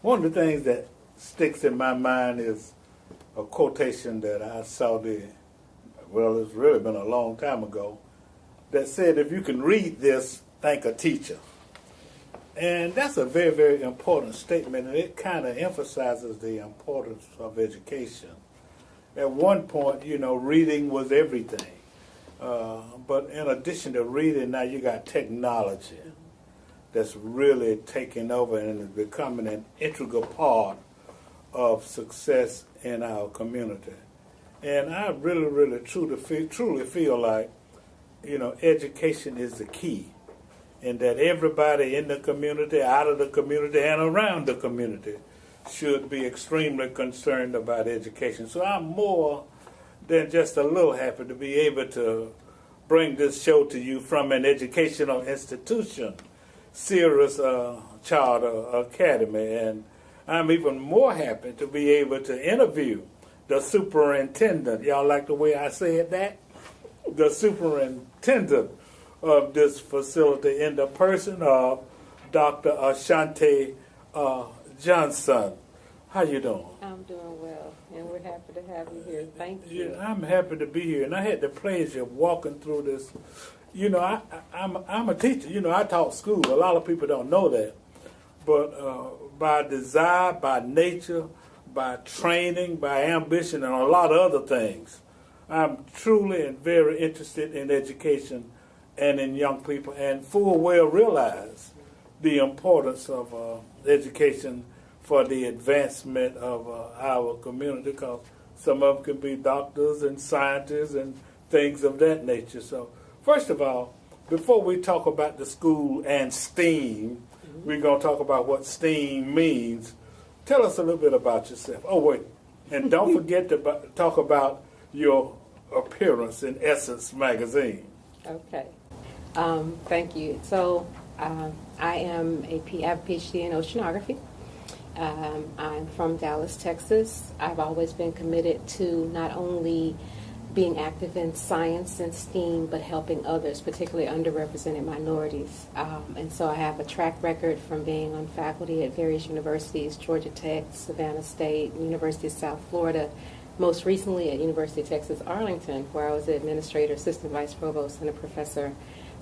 One of the things that sticks in my mind is a quotation that I saw it's really been a long time ago, that said, if you can read this, thank a teacher. And that's a very, very important statement, and it kind of emphasizes the importance of education. At one point, reading was everything. But in addition to reading, now you got technology that's really taking over and is becoming an integral part of success in our community. And I really, really, truly feel like, education is the key, and that everybody in the community, out of the community, and around the community should be extremely concerned about education. So I'm more than just a little happy to be able to bring this show to you from an educational institution, Cirrus Charter Academy. And I'm even more happy to be able to interview the superintendent. Y'all like the way I said that? The superintendent of this facility in the person of Dr. Ashanti Johnson. How you doing? I'm doing well, and we're happy to have you here. Thank you. Yeah, I'm happy to be here, and I had the pleasure of walking through this. I'm a teacher. I taught school. A lot of people don't know that, but by desire, by nature, by training, by ambition, and a lot of other things, I'm truly and very interested in education and in young people, and full well realize the importance of education for the advancement of our community, because some of them can be doctors and scientists and things of that nature. So first of all, before we talk about the school and STEAM, we're going to talk about what STEAM means. Tell us a little bit about yourself. Oh, wait, and don't forget to talk about your appearance in Essence magazine. Okay. Thank you. So I have a PhD in oceanography. I'm from Dallas, Texas. I've always been committed to not only being active in science and STEAM, but helping others, particularly underrepresented minorities. And so I have a track record from being on faculty at various universities, Georgia Tech, Savannah State, University of South Florida, most recently at University of Texas, Arlington, where I was the administrator, assistant vice provost, and a professor.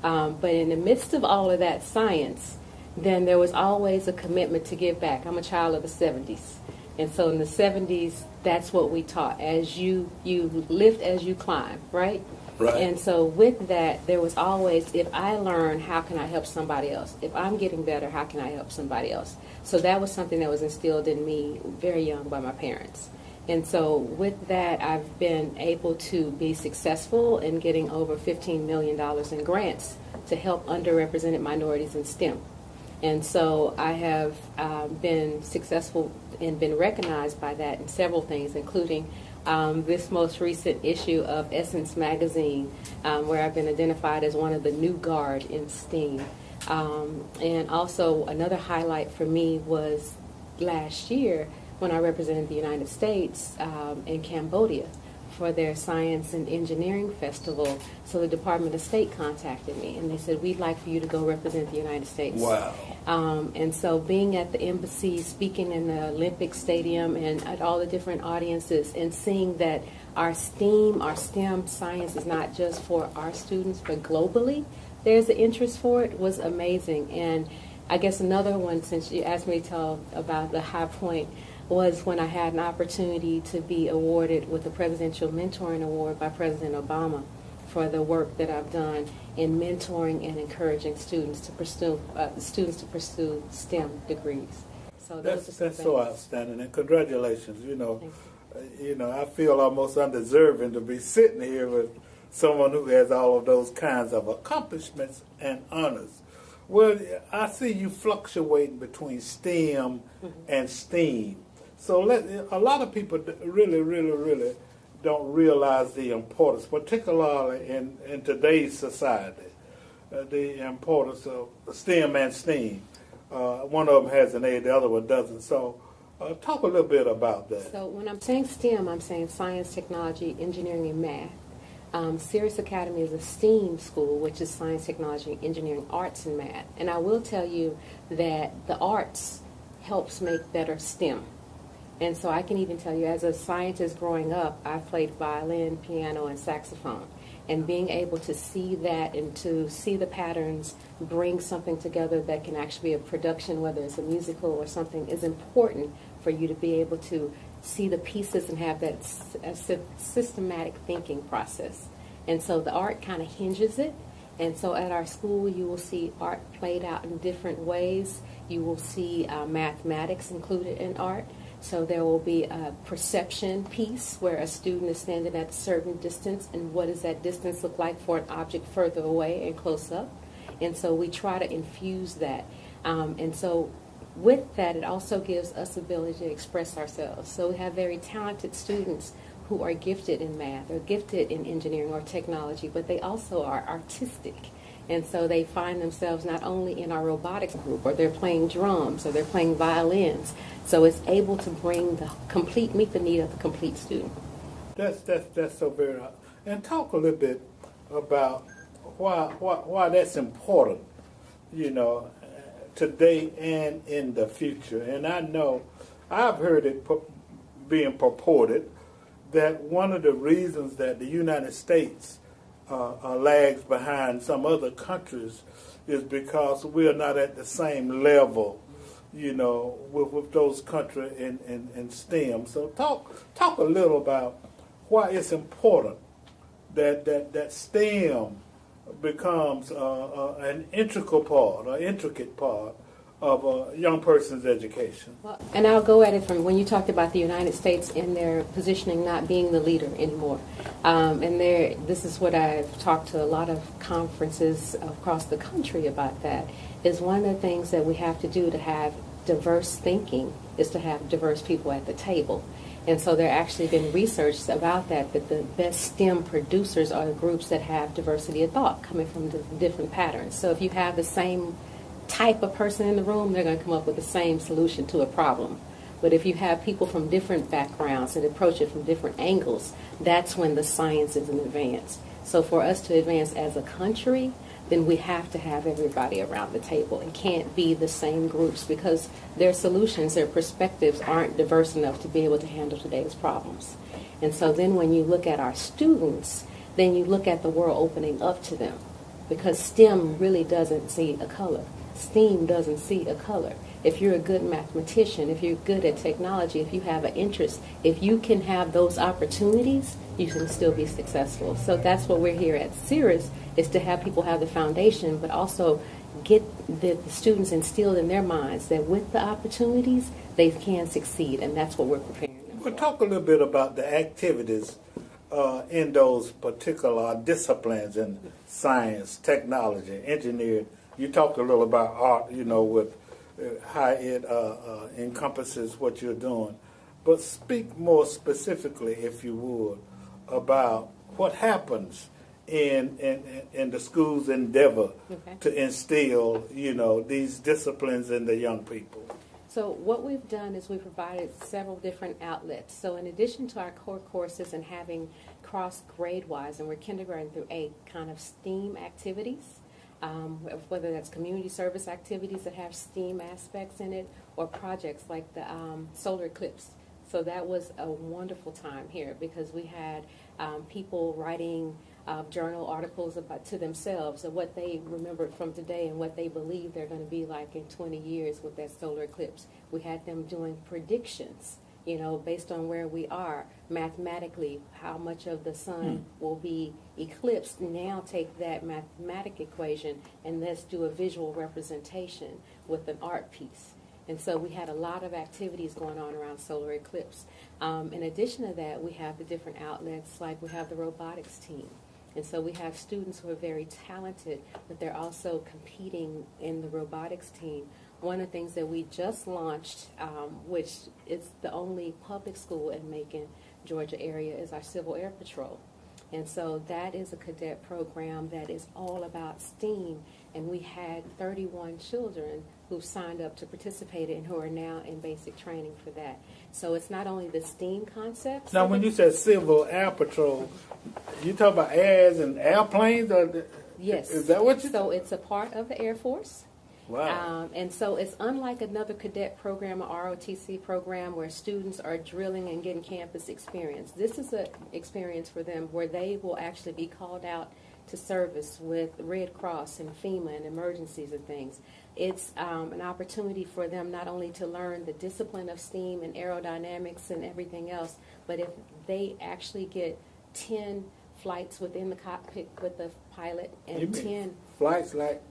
But in the midst of all of that science, then there was always a commitment to give back. I'm a child of the 70s. And so in the 70s, that's what we taught. As you lift as you climb, right? Right. And so with that, there was always, if I learn, how can I help somebody else? If I'm getting better, how can I help somebody else? So that was something that was instilled in me very young by my parents. And so with that, I've been able to be successful in getting over $15 million in grants to help underrepresented minorities in STEM. And so I have been successful and been recognized by that in several things, including this most recent issue of Essence magazine, where I've been identified as one of the new guard in STEAM. And also another highlight for me was last year when I represented the United States in Cambodia for their Science and Engineering Festival. So the Department of State contacted me, and they said, we'd like for you to go represent the United States. Wow. And so being at the embassy, speaking in the Olympic Stadium and at all the different audiences, and seeing that our STEM science is not just for our students, but globally there's an interest for it, was amazing. And I guess another one, since you asked me to tell about the high point, was when I had an opportunity to be awarded with the Presidential Mentoring Award by President Obama for the work that I've done in mentoring and encouraging students to pursue STEM degrees. So that's so outstanding, and congratulations. I feel almost undeserving to be sitting here with someone who has all of those kinds of accomplishments and honors. Well, I see you fluctuating between STEM and STEAM. So a lot of people really don't realize the importance, particularly in today's society, the importance of STEM and STEAM. One of them has an A, the other one doesn't. So talk a little bit about that. So when I'm saying STEM, I'm saying science, technology, engineering, and math. Cirrus Academy is a STEAM school, which is science, technology, engineering, arts, and math. And I will tell you that the arts helps make better STEM. And so I can even tell you, as a scientist growing up, I played violin, piano, and saxophone. And being able to see that and to see the patterns bring something together that can actually be a production, whether it's a musical or something, is important for you to be able to see the pieces and have that systematic thinking process. And so the art kind of hinges it. And so at our school, you will see art played out in different ways. You will see mathematics included in art. So there will be a perception piece where a student is standing at a certain distance, and what does that distance look like for an object further away and close up. And so we try to infuse that. And so with that, it also gives us the ability to express ourselves. So we have very talented students who are gifted in math or gifted in engineering or technology, but they also are artistic. And so they find themselves not only in our robotics group, or they're playing drums, or they're playing violins. So it's able to bring meet the need of the complete student. That's so very. And talk a little bit about why that's important, today and in the future. And I know I've heard it being purported that one of the reasons that the United States lags behind some other countries is because we are not at the same level, with those countries in STEM. So talk a little about why it's important that STEM becomes an intricate part of a young person's education. Well, and I'll go at it from when you talked about the United States and their positioning not being the leader anymore. This is what I've talked to a lot of conferences across the country about. That is one of the things that we have to do to have diverse thinking is to have diverse people at the table. And so there actually been research about that the best STEM producers are the groups that have diversity of thought coming from different patterns. So if you have the same type of person in the room, they're going to come up with the same solution to a problem. But if you have people from different backgrounds and approach it from different angles, that's when the science is in advance. So for us to advance as a country, then we have to have everybody around the table. It can't be the same groups because their solutions, their perspectives aren't diverse enough to be able to handle today's problems. And so then when you look at our students, then you look at the world opening up to them, because STEM really doesn't see a color. STEAM doesn't see a color. If you're a good mathematician, if you're good at technology, if you have an interest, if you can have those opportunities, you can still be successful. So that's what we're here at Cirrus, is to have people have the foundation, but also get the students instilled in their minds that with the opportunities, they can succeed, and that's what we're preparing them for. Well, talk a little bit about the activities in those particular disciplines in science, technology, engineering. You talked a little about art, with how it encompasses what you're doing. But speak more specifically, if you would, about what happens in the school's endeavor to instill, these disciplines in the young people. So what we've done is we've provided several different outlets. So in addition to our core courses and having cross grade-wise, and we're kindergarten through 8 kind of STEAM activities, whether that's community service activities that have STEAM aspects in it, or projects like the solar eclipse. So that was a wonderful time here because we had people writing journal articles to themselves of what they remembered from today and what they believe they're going to be like in 20 years with that solar eclipse. We had them doing predictions, based on where we are mathematically, how much of the sun will be eclipsed. Now take that mathematic equation and let's do a visual representation with an art piece. And so we had a lot of activities going on around solar eclipse. In addition to that, we have the different outlets, like we have the robotics team. And so we have students who are very talented, but they're also competing in the robotics team. One of the things that we just launched, which is the only public school in Macon, Georgia area, is our Civil Air Patrol. And so that is a cadet program that is all about STEAM. And we had 31 children who signed up to participate and who are now in basic training for that. So it's not only the STEAM concepts. Now, when you said Civil Air Patrol, you talk about airs and airplanes? Yes. Is that what you? So it's a part of the Air Force. Wow. And so it's unlike another cadet program or ROTC program where students are drilling and getting campus experience. This is an experience for them where they will actually be called out to service with Red Cross and FEMA and emergencies and things. It's an opportunity for them not only to learn the discipline of steam and aerodynamics and everything else, but if they actually get 10 flights within the cockpit with the pilot and 10 flights like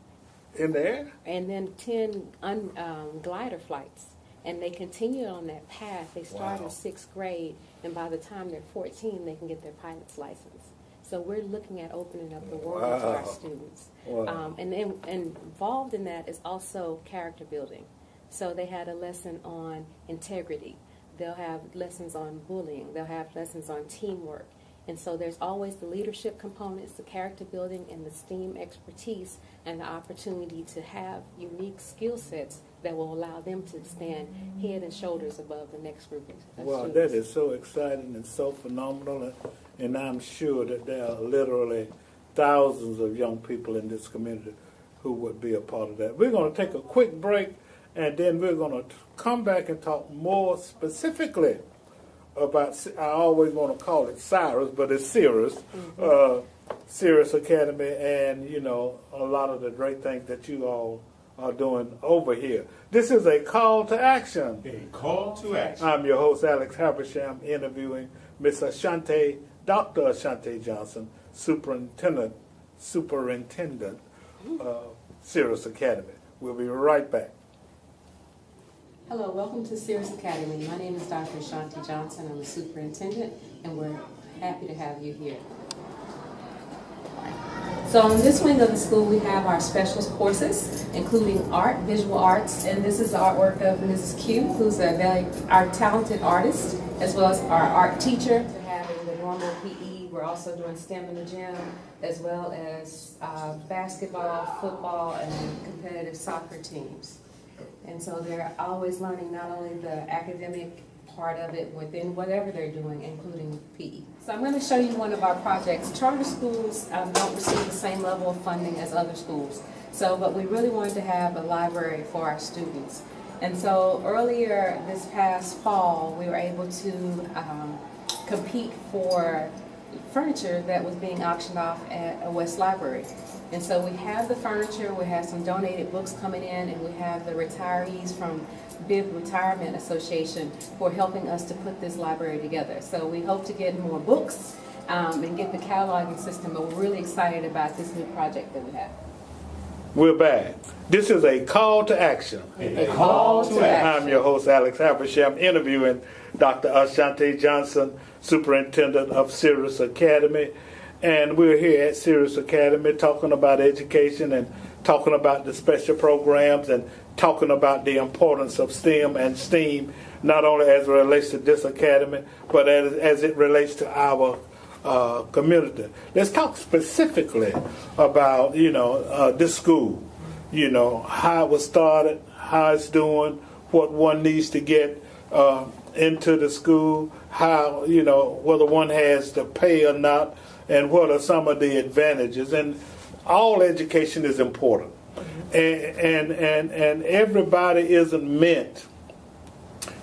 in the air? And then 10 glider flights. And they continue on that path. They start in 6th grade, and by the time they're 14, they can get their pilot's license. So we're looking at opening up the world to our students. Wow. And involved in that is also character building. So they had a lesson on integrity. They'll have lessons on bullying. They'll have lessons on teamwork. And so there's always the leadership components, the character building, and the STEAM expertise, and the opportunity to have unique skill sets that will allow them to stand head and shoulders above the next group of Wow, students. that is so exciting and so phenomenal, and I'm sure that there are literally thousands of young people in this community who would be a part of that. We're going to take a quick break, and then we're going to come back and talk more specifically about, I always want to call it Cirrus, but it's Cirrus, Cirrus Academy, and, you know, a lot of the great things that you all are doing over here. This is a call to action. A call to action. I'm your host, Alex Habersham, interviewing Miss Ashanti, Dr. Ashanti Johnson, Superintendent, Cirrus Academy. We'll be right back. Hello, welcome to Cirrus Academy. My name is Dr. Ashanti Johnson. I'm the superintendent, and we're happy to have you here. So in this wing of the school, we have our specialist courses, including art, visual arts, and this is the artwork of Mrs. Q, who's our talented artist, as well as our art teacher. We're having the normal PE. We're also doing STEM in the gym, as well as basketball, football, and competitive soccer teams. And so they're always learning not only the academic part of it within whatever they're doing, including PE. So I'm going to show you one of our projects. Charter schools don't receive the same level of funding as other schools. But we really wanted to have a library for our students. And so earlier this past fall, we were able to compete for furniture that was being auctioned off at a West Library. And so we have the furniture, we have some donated books coming in, and we have the retirees from Bibb Retirement Association who are helping us to put this library together. So we hope to get more books and get the cataloging system, but we're really excited about this new project that we have. We're back. This is a call to action. A call to action. I'm your host, Alex Habersham, interviewing Dr. Ashanti Johnson, Superintendent of Cirrus Academy. And we're here at Cirrus Academy talking about education and talking about the special programs and talking about the importance of STEM and STEAM, not only as it relates to this academy, but as it relates to our community. Let's talk specifically about, this school, how it was started, how it's doing, what one needs to get into the school, how, whether one has to pay or not, and what are some of the advantages. And all education is important. And everybody isn't meant.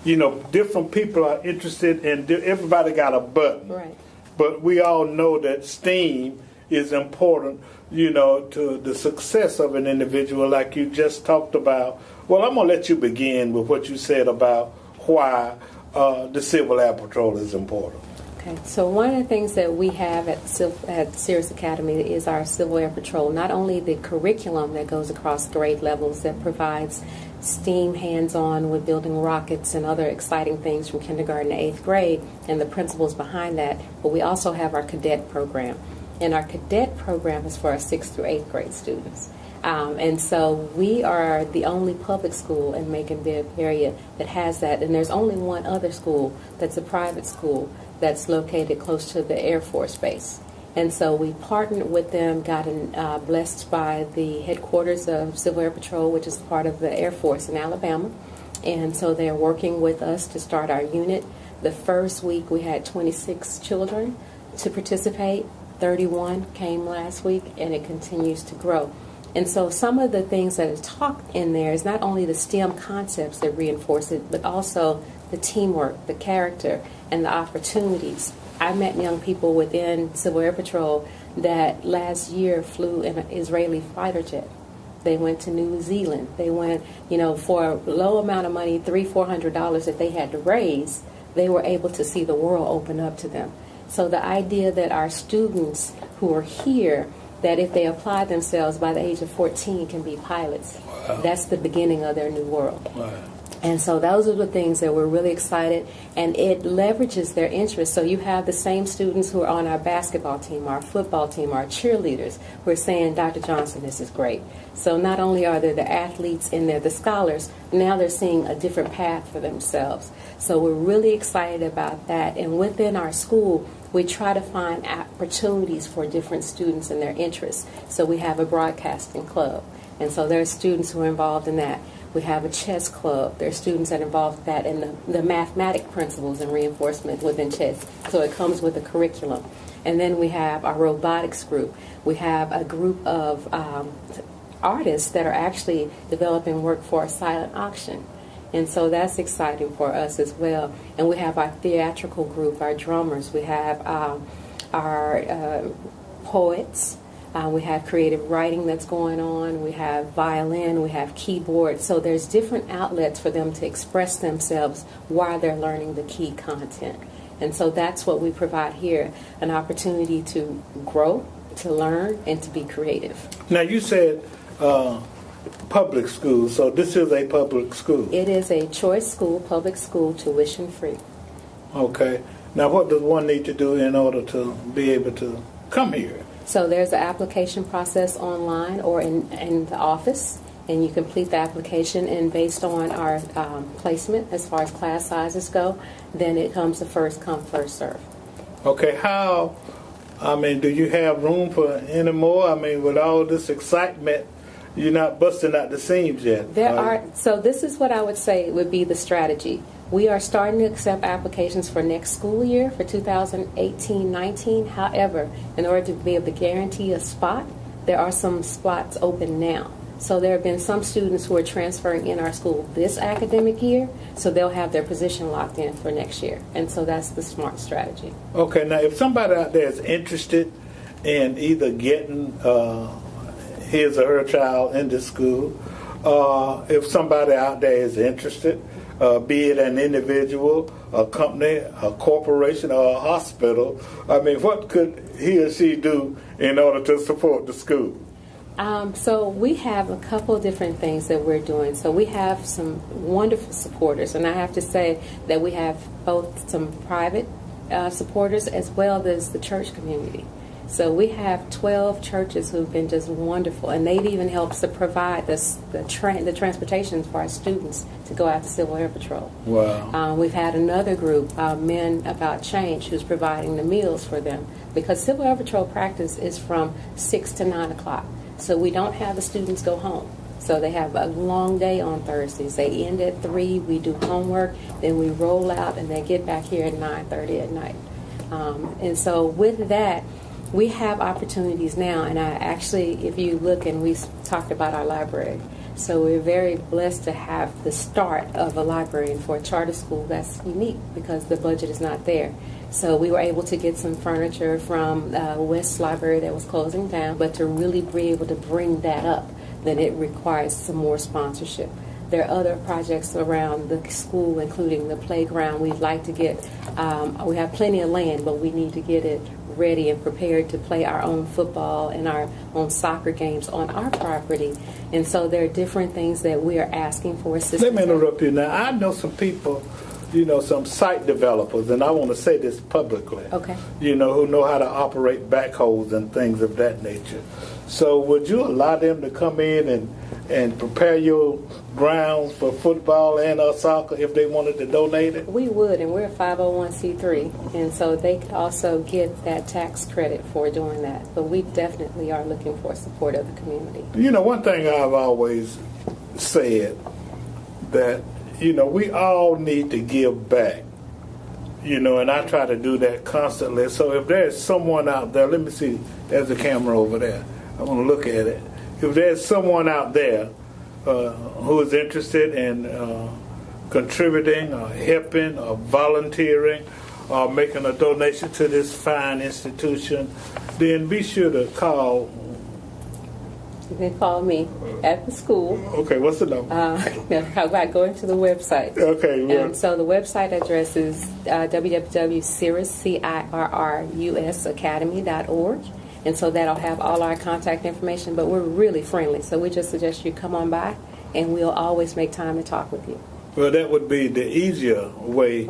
Different people are interested in, everybody got a button. Right. But we all know that STEAM is important, to the success of an individual, like you just talked about. Well, I'm going to let you begin with what you said about why the Civil Air Patrol is important. Okay, so one of the things that we have at Cirrus Academy is our Civil Air Patrol. Not only the curriculum that goes across grade levels that provides STEAM hands-on with building rockets and other exciting things from kindergarten to 8th grade and the principles behind that, but we also have our cadet program. And our cadet program is for our 6th through 8th grade students. And so we are the only public school in Macon-Bibb area that has that. And there's only one other school that's a private school that's located close to the Air Force Base. And so we partnered with them, gotten blessed by the headquarters of Civil Air Patrol, which is part of the Air Force in Alabama. And so they're working with us to start our unit. The first week we had 26 children to participate. 31 came last week, and it continues to grow. And so some of the things that is taught in there is not only the STEM concepts that reinforce it, but also the teamwork, the character, and the opportunities. I met young people within Civil Air Patrol that last year flew in an Israeli fighter jet. They went to New Zealand. They went, for a low amount of money, $300-400 that they had to raise, they were able to see the world open up to them. So the idea that our students who are here, that if they apply themselves by the age of 14 can be pilots, wow. That's the beginning of their new world. Wow. And so those are the things that we're really excited, and it leverages their interests. So you have the same students who are on our basketball team, our football team, our cheerleaders, who are saying, Dr. Johnson, this is great. So not only are there the athletes and they're the scholars, now they're seeing a different path for themselves. So we're really excited about that. And within our school, we try to find opportunities for different students and their interests. So we have a broadcasting club, and so there are students who are involved in that. We have a chess club. There are students that are involved in that, and the mathematic principles and reinforcement within chess. So it comes with a curriculum. And then we have our robotics group. We have a group of artists that are actually developing work for a silent auction. And so that's exciting for us as well. And we have our theatrical group, our drummers. We have our poets. We have creative writing that's going on. We have violin. We have keyboard. So there's different outlets for them to express themselves while they're learning the key content. And so that's what we provide here, an opportunity to grow, to learn, and to be creative. Now, you said public school, so this is a public school. It is a choice school, public school, tuition free. Okay. Now, what does one need to do in order to be able to come here? So there's an application process online or in the office, and you complete the application, and based on our placement as far as class sizes go, then it comes to first come, first serve. Okay, do you have room for any more? With all this excitement, you're not busting out the seams yet. So this is what I would say would be the strategy. We are starting to accept applications for next school year, for 2018-19. However, in order to be able to guarantee a spot, there are some spots open now. So there have been some students who are transferring in our school this academic year, so they'll have their position locked in for next year. And so that's the smart strategy. Okay, now if somebody out there is interested in either getting his or her child into school, if somebody out there is interested, be it an individual, a company, a corporation, or a hospital, what could he or she do in order to support the school? So we have a couple of different things that we're doing. So we have some wonderful supporters, and I have to say that we have both some private supporters as well as the church community. So we have 12 churches who've been just wonderful, and they've even helped to provide the transportation for our students to go out to Civil Air Patrol. Wow. We've had another group, Men About Change, who's providing the meals for them, because Civil Air Patrol practice is from 6 to 9 o'clock. So we don't have the students go home. So they have a long day on Thursdays. They end at 3, we do homework, then we roll out, and they get back here at 9:30 at night. And so with that, we have opportunities now, and I actually, if you look, and we talked about our library, so we're very blessed to have the start of a library, and for a charter school that's unique because the budget is not there. So we were able to get some furniture from West Library that was closing down, but to really be able to bring that up, then it requires some more sponsorship. There are other projects around the school, including the playground. We'd like to get, we have plenty of land, but we need to get it ready and prepared to play our own football and our own soccer games on our property. And so there are different things that we are asking for assistance. Let me interrupt you now. I know some people, some site developers, and I want to say this publicly, okay, who know how to operate backhoes and things of that nature. So would you allow them to come in and prepare your grounds for football and soccer if they wanted to donate it? We would, and we're a 501c3, and so they could also get that tax credit for doing that. But we definitely are looking for support of the community. One thing I've always said, that, we all need to give back, and I try to do that constantly. So if there's someone out there, let me see, there's a camera over there. I want to look at it. if there's someone out there who is interested in contributing or helping or volunteering or making a donation to this fine institution, then be sure to call. You can call me at the school. Okay, what's the number? By going to the website. Okay, well. And so the website address is www.cirrusacademy.org. And so that'll have all our contact information, but we're really friendly. So we just suggest you come on by, and we'll always make time to talk with you. Well, that would be the easier way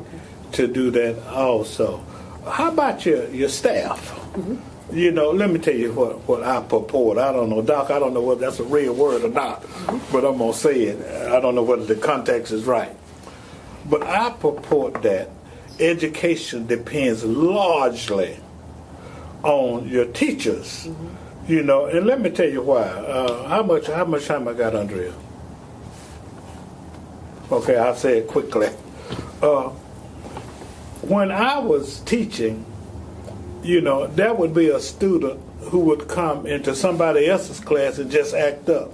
to do that also. How about your staff? Mm-hmm. You know, let me tell you what I purport. I don't know, Doc, I don't know whether that's a real word or not, but I'm going to say it. I don't know whether the context is right. But I purport that education depends largely on your teachers, you know, and let me tell you why. How much time I got, Andrea? Okay, I'll say it quickly. When I was teaching, you know, there would be a student who would come into somebody else's class and just act up.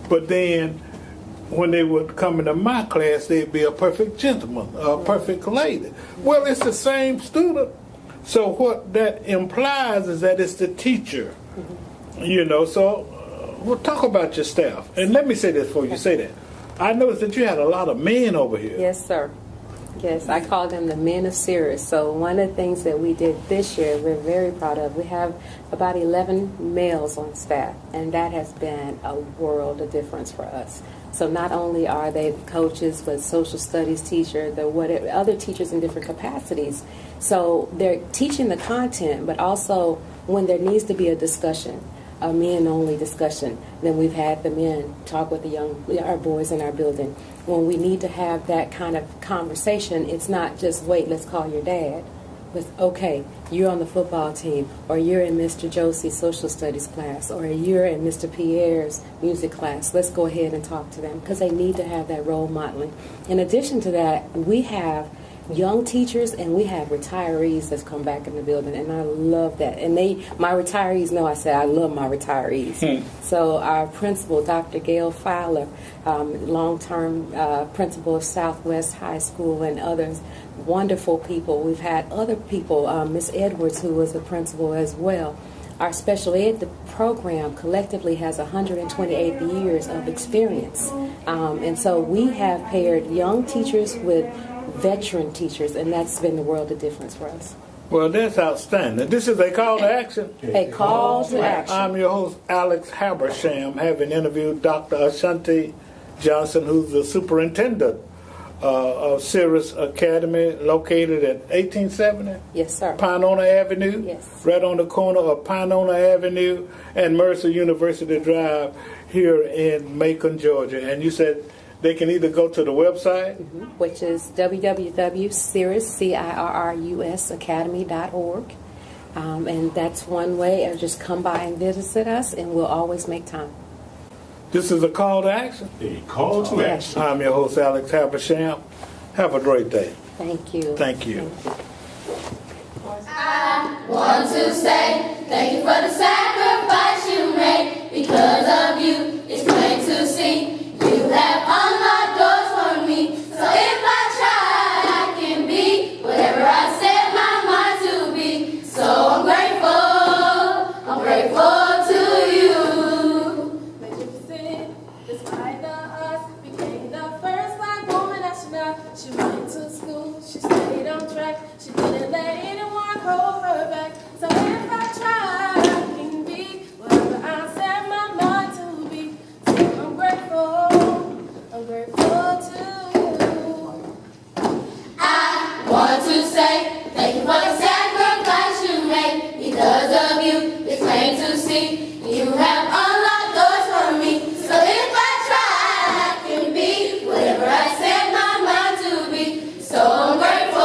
But then when they would come into my class, they'd be a perfect gentleman, a perfect lady. Well, it's the same student. So what that implies is that it's the teacher, you know. So we'll talk about your staff. And let me say this before you say that. I noticed that you had a lot of men over here. Yes, sir. Yes, I call them the men of Cirrus. So one of the things that we did this year, we're very proud of, we have about 11 males on staff, and that has been a world of difference for us. So not only are they coaches, but social studies teacher, other teachers in different capacities. So they're teaching the content, but also when there needs to be a discussion, a men-only discussion, then we've had the men talk with our boys in our building. When we need to have that kind of conversation, it's not just, wait, let's call your dad. But, okay, you're on the football team, or you're in Mr. Josie's social studies class, or you're in Mr. Pierre's music class. Let's go ahead and talk to them, because they need to have that role modeling. In addition to that, we have young teachers and we have retirees that's come back in the building, and I love that. And my retirees know I said I love my retirees. So our principal, Dr. Gail Fowler, long-term principal of Southwest High School, and others, wonderful people. We've had other people, Miss Edwards, who was the principal as well. Our special ed program collectively has 128 years of experience. And so we have paired young teachers with veteran teachers, and that's been the world of difference for us. Well, that's outstanding. This is a call to action. A call to action. I'm your host, Alex Habersham, having interviewed Dr. Ashanti Johnson, who's the superintendent of Cirrus Academy, located at 1870? Yes, sir. Pinona Avenue? Yes. Right on the corner of Pinona Avenue and Mercer University Drive here in Macon, Georgia. And you said they can either go to the website, which is www.cirrusacademy.org. And that's one way, or just come by and visit us, and we'll always make time. This is a call to action. A call to action. I'm your host, Alex Habersham. Have a great day. Thank you. Thank you. I want to say thank you for the sacrifice you made. Because of you, it's plain to see. You have unlocked doors for me. So if I try, I can be whatever I set my mind to be. So I'm grateful to you. Magnificent, despite the odds, became the first black woman astronaut. She went to school, she stayed on track. She didn't let anyone hold her back. So if I try, I can be whatever I set my mind to be. So I'm grateful to you. I want to say thank you for the sacrifice you made. Because of you, it's plain to see. You have unlocked doors for me. So if I try, I can be whatever I set my mind to be. So I'm grateful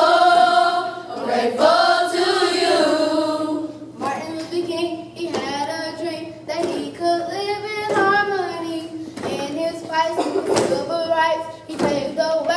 to you. Martin Luther King, he had a dream that he could live in harmony. In his fight for civil rights, he paved the way